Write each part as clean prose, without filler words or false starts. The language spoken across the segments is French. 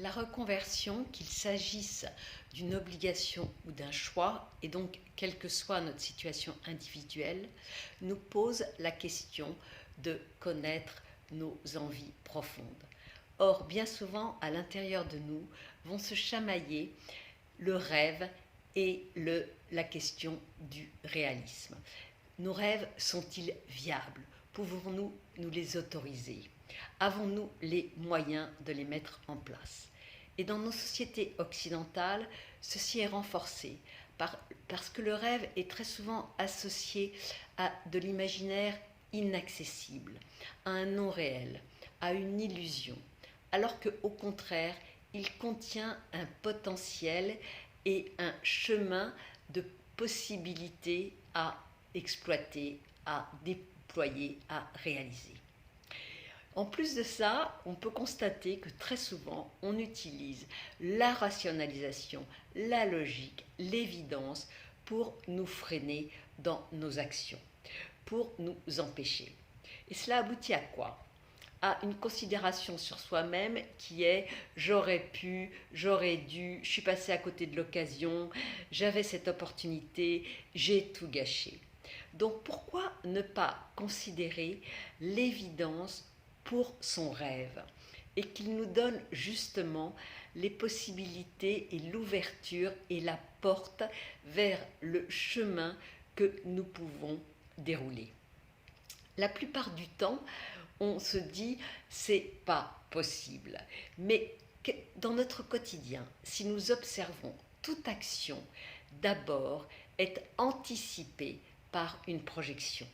La reconversion, qu'il s'agisse d'une obligation ou d'un choix, et donc quelle que soit notre situation individuelle, nous pose la question de connaître nos envies profondes. Or, bien souvent, à l'intérieur de nous, vont se chamailler le rêve et la question du réalisme. Nos rêves sont-ils viables? Pouvons-nous nous les autoriser? Avons-nous les moyens de les mettre en place? Et dans nos sociétés occidentales, ceci est renforcé parce que le rêve est très souvent associé à de l'imaginaire inaccessible, à un non réel, à une illusion, alors qu'au contraire, il contient un potentiel et un chemin de possibilités à exploiter, à déployer, à réaliser. En plus de ça, on peut constater que très souvent, on utilise la rationalisation, la logique, l'évidence pour nous freiner dans nos actions, pour nous empêcher. Et cela aboutit à quoi? À une considération sur soi-même qui est j'aurais pu, j'aurais dû, je suis passé à côté de l'occasion, j'avais cette opportunité, j'ai tout gâché. Donc pourquoi ne pas considérer l'évidence pour son rêve et qu'il nous donne justement les possibilités et l'ouverture et la porte vers le chemin que nous pouvons dérouler. La plupart du temps, on se dit c'est pas possible. Mais dans notre quotidien, si nous observons toute action, d'abord est anticipée par une projection,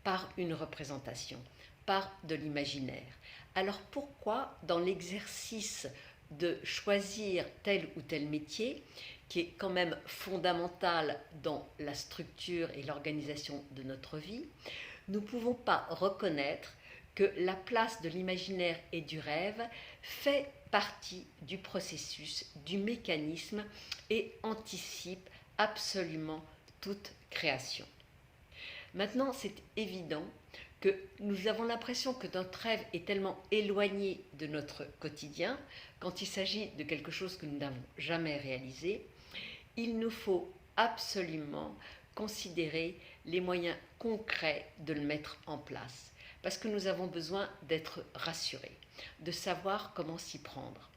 par une représentation, par de l'imaginaire. Alors pourquoi dans l'exercice de choisir tel ou tel métier, qui est quand même fondamental dans la structure et l'organisation de notre vie, nous ne pouvons pas reconnaître que la place de l'imaginaire et du rêve fait partie du processus, du mécanisme et anticipe absolument toute création. Maintenant, c'est évident que nous avons l'impression que notre rêve est tellement éloigné de notre quotidien, quand il s'agit de quelque chose que nous n'avons jamais réalisé, il nous faut absolument considérer les moyens concrets de le mettre en place. Parce que nous avons besoin d'être rassurés, de savoir comment s'y prendre.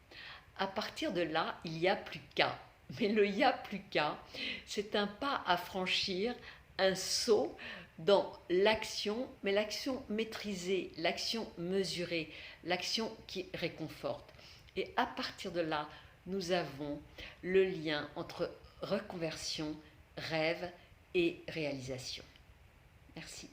À partir de là, il n'y a plus qu'à. Mais le il n'y a plus qu'à, c'est un pas à franchir, un saut dans l'action, mais l'action maîtrisée, l'action mesurée, l'action qui réconforte. Et à partir de là, nous avons le lien entre reconversion, rêve et réalisation. Merci.